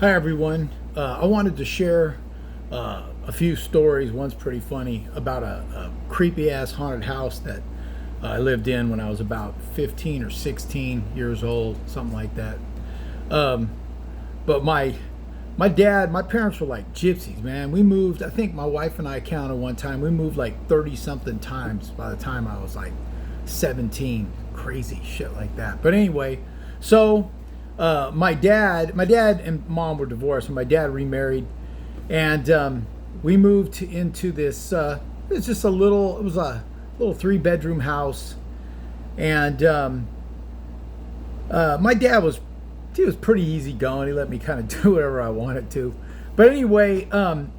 Hi everyone. I wanted to share a few stories. One's pretty funny about a creepy ass haunted house that I lived in when I was about 15 or 16 years old, something like that. Um, but my parents were like gypsies, man. We moved. I think my wife and I counted one time. We moved like 30 something times by the time I was like 17. Crazy shit like that. But anyway, so my dad and mom were divorced, and my dad remarried, and we moved into this. It was a little 3 bedroom house, and my dad was he was pretty easygoing. He let me kind of do whatever I wanted to. But anyway,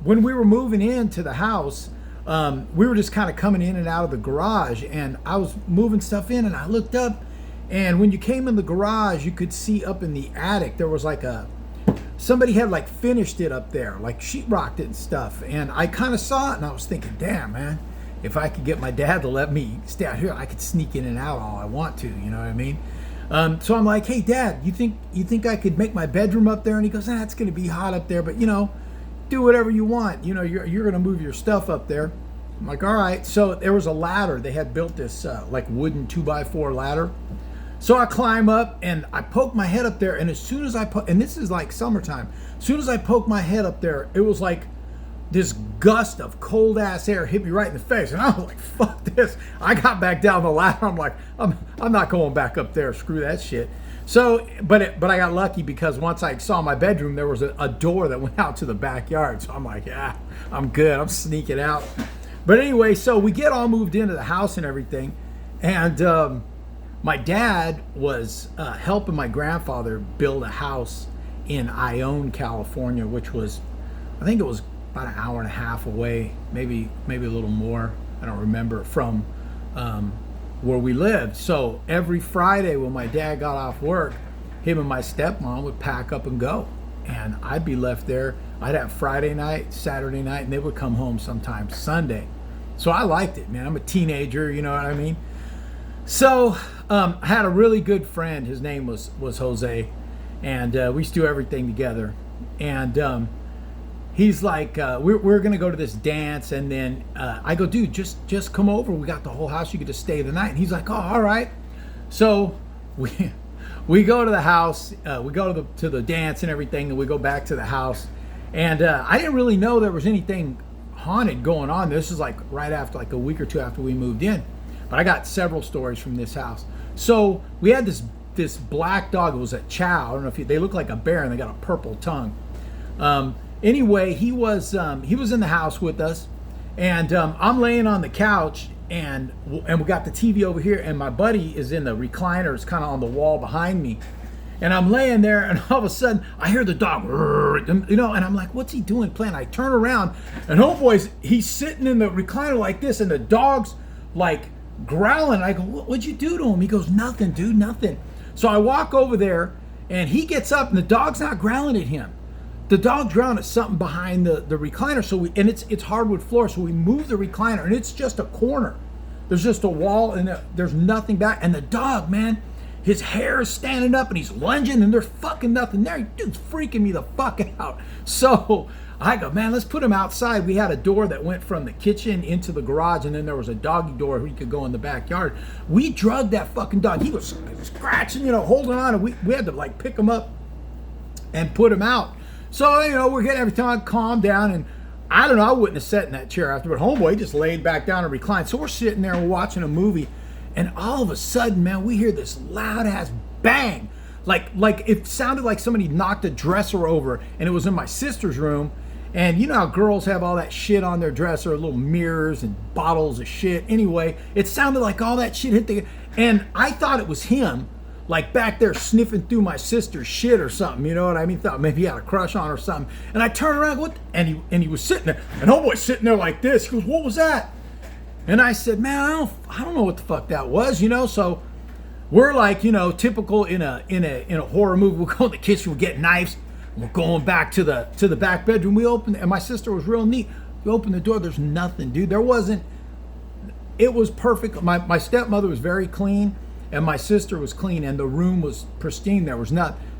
when we were moving into the house, we were just kind of coming in and out of the garage, and I was moving stuff in, and I looked up, and when you came in the garage, you could see up in the attic there was like somebody had like finished it up there, like sheetrocked it and stuff. And I kind of saw it, and I was thinking, damn, man, if I could get my dad to let me stay out here, I could sneak in and out all I want to. You know what I mean? So I'm like, hey, Dad, you think I could make my bedroom up there? And he goes, it's going to be hot up there, but do whatever you want. You're going to move your stuff up there. I'm like, all right. So there was a ladder. They had built this like wooden 2x4 ladder. So I climb up and I poke my head up there, and as soon as and this is like summertime, as soon as I poke my head up there, it was like this gust of cold ass air hit me right in the face, and I was like, fuck this. I got back down the ladder. I'm like, I'm not going back up there. Screw that shit. So, but I got lucky because once I saw my bedroom, there was a door that went out to the backyard. So I'm like, yeah, I'm good. I'm sneaking out. But anyway, so we get all moved into the house and everything, and my dad was helping my grandfather build a house in Ione, California, which was, I think it was about an hour and a half away, maybe a little more. I don't remember, from where we lived. So every Friday when my dad got off work, him and my stepmom would pack up and go, and I'd be left there. I'd have Friday night, Saturday night, and they would come home sometimes Sunday. So I liked it, man. I'm a teenager, you know what I mean? So I had a really good friend. His name was Jose, and we used to do everything together. And he's like, we're gonna go to this dance, and then I go, dude, just come over. We got the whole house. You could just stay the night. And he's like, oh, all right. So we go to the house. We go to the dance and everything, and we go back to the house. And I didn't really know there was anything haunted going on. This is like right after, like a week or two after we moved in. But I got several stories from this house. So we had this black dog. It was a chow. I don't know if they look like a bear, and they got a purple tongue. Anyway, he was in the house with us, and I'm laying on the couch, and we got the TV over here, and my buddy is in the recliner. It's kind of on the wall behind me, and I'm laying there, and all of a sudden I hear the dog, and I'm like, what's he doing playing? I turn around, and he's sitting in the recliner like this, and the dog's like growling. I go, what'd you do to him? He goes, nothing, dude, nothing. So I walk over there, and he gets up, and the dog's not growling at him. The dog growling at something behind the recliner. And it's hardwood floor, so we move the recliner, and it's just a corner. There's just a wall, and there's nothing back. And the dog, man, his hair is standing up, and he's lunging, and there's fucking nothing there. Dude's freaking me the fuck out. So I go, man, let's put him outside. We had a door that went from the kitchen into the garage, and then there was a doggy door where he could go in the backyard. We drugged that fucking dog. He was scratching, holding on, and we had to like pick him up and put him out. So, we're getting every time I calm down, and I don't know, I wouldn't have sat in that chair after, but homeboy just laid back down and reclined. So we're sitting there, we're watching a movie, and all of a sudden, man, we hear this loud ass bang. Like it sounded like somebody knocked a dresser over, and it was in my sister's room. And you know how girls have all that shit on their dresser, little mirrors and bottles of shit. Anyway, it sounded like all that shit hit and I thought it was him, like back there sniffing through my sister's shit or something, you know what I mean? Thought maybe he had a crush on her or something. And I turned around, and he was sitting there, and homeboy's sitting there like this. He goes, what was that? And I said, man, I don't know what the fuck that was, So we're like, typical in a horror movie. We'll go in the kitchen, we'll get knives. We're going back to the back bedroom. We opened, and my sister was real neat. We opened the door. There's nothing, dude. There wasn't. It was perfect. My stepmother was very clean, and my sister was clean, and the room was pristine. There was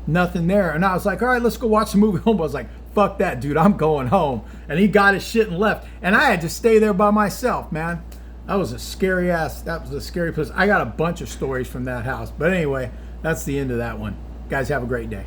nothing there. And I was like, all right, let's go watch the movie. Homeboy was like, fuck that, dude, I'm going home. And he got his shit and left. And I had to stay there by myself, man. That was a scary place. I got a bunch of stories from that house. But anyway, that's the end of that one. Guys, have a great day.